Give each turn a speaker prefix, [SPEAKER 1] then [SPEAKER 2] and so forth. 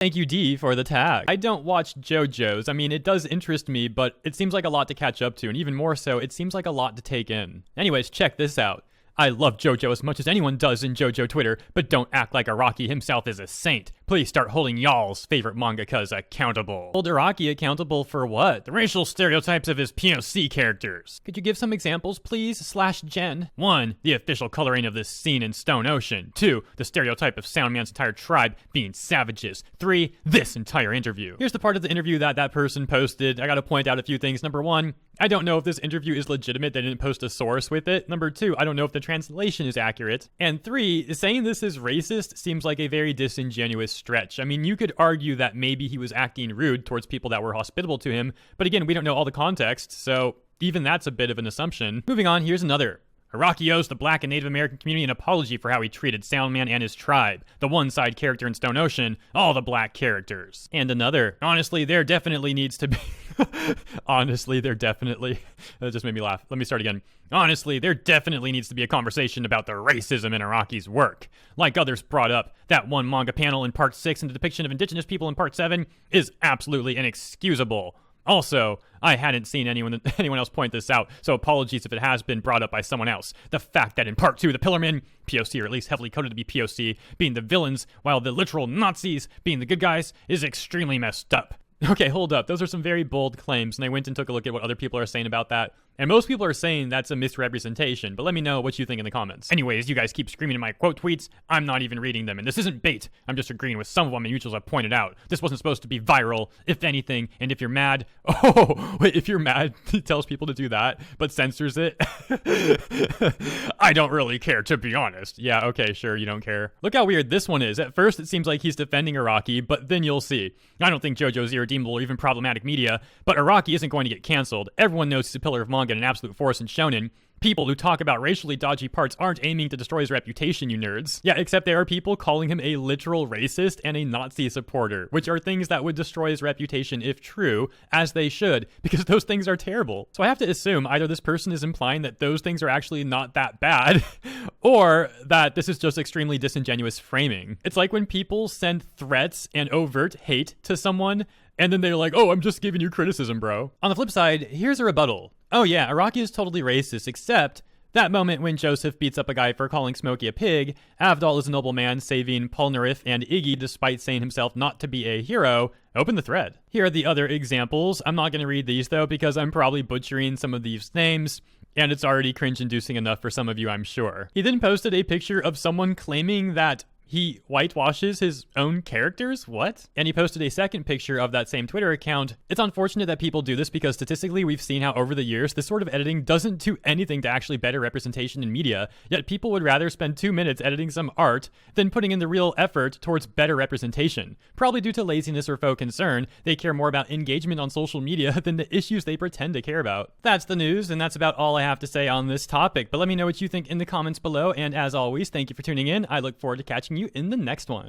[SPEAKER 1] Thank you, D, for the tag. I don't watch Jojo's. I mean, it does interest me, but it seems like a lot to catch up to, and even more so, it seems like a lot to take in. Anyways, check this out. I love Jojo as much as anyone does in Jojo Twitter, but don't act like Araki himself is a saint. Please start holding y'all's favorite mangakas accountable. Hold Araki accountable for what? The racial stereotypes of his POC characters. Could you give some examples, please? /Jen. 1. The official coloring of this scene in Stone Ocean. 2. The stereotype of Soundman's entire tribe being savages. 3. This entire interview. Here's the part of the interview that person posted. I gotta point out a few things. Number 1, I don't know if this interview is legitimate. They didn't post a source with it. Number 2, I don't know if the translation is accurate. And 3, saying this is racist seems like a very disingenuous stretch. I mean, you could argue that maybe he was acting rude towards people that were hospitable to him, but again, we don't know all the context, so even that's a bit of an assumption. Moving on, here's another. Araki owes the Black and Native American community an apology for how he treated Soundman and his tribe, the one-side character in Stone Ocean, all the black characters. And another. Honestly, there definitely needs to be... Honestly, there definitely... That just made me laugh. Let me start again. Honestly, there definitely needs to be a conversation about the racism in Araki's work. Like others brought up, that one manga panel in Part 6 and the depiction of indigenous people in Part 7 is absolutely inexcusable. Also, I hadn't seen anyone else point this out, so apologies if it has been brought up by someone else. The fact that in Part 2, the Pillarmen, POC or at least heavily coded to be POC, being the villains, while the literal Nazis being the good guys, is extremely messed up. Okay, hold up. Those are some very bold claims, and I went and took a look at what other people are saying about that. And most people are saying that's a misrepresentation, but let me know what you think in the comments. Anyways, you guys keep screaming in my quote tweets. I'm not even reading them, and this isn't bait. I'm just agreeing with some of what my mutuals have pointed out. This wasn't supposed to be viral, if anything, and if you're mad... Oh, wait, if you're mad, he tells people to do that, but censors it? I don't really care, to be honest. Yeah, okay, sure, you don't care. Look how weird this one is. At first, it seems like he's defending Araki, but then you'll see. I don't think JoJo's irredeemable or even problematic media, but Araki isn't going to get canceled. Everyone knows he's a pillar of manga and an absolute force in shonen. People who talk about racially dodgy parts aren't aiming to destroy his reputation, you nerds. Yeah, except there are people calling him a literal racist and a Nazi supporter, which are things that would destroy his reputation if true, as they should, because those things are terrible. So I have to assume either this person is implying that those things are actually not that bad, or that this is just extremely disingenuous framing. It's like when people send threats and overt hate to someone, and then they're like, oh, I'm just giving you criticism, bro. On the flip side, here's a rebuttal. Oh yeah, Araki is totally racist, except that moment when Joseph beats up a guy for calling Smokey a pig, Avdol is a noble man saving Polnareff and Iggy despite saying himself not to be a hero. Open the thread. Here are the other examples. I'm not going to read these though because I'm probably butchering some of these names, and it's already cringe-inducing enough for some of you, I'm sure. He then posted a picture of someone claiming that he whitewashes his own characters? What? And he posted a second picture of that same Twitter account. It's unfortunate that people do this because statistically we've seen how over the years this sort of editing doesn't do anything to actually better representation in media, yet people would rather spend 2 minutes editing some art than putting in the real effort towards better representation. Probably due to laziness or faux concern, they care more about engagement on social media than the issues they pretend to care about. That's the news, and that's about all I have to say on this topic, but let me know what you think in the comments below, and as always, thank you for tuning in. I look forward to catching you in the next one.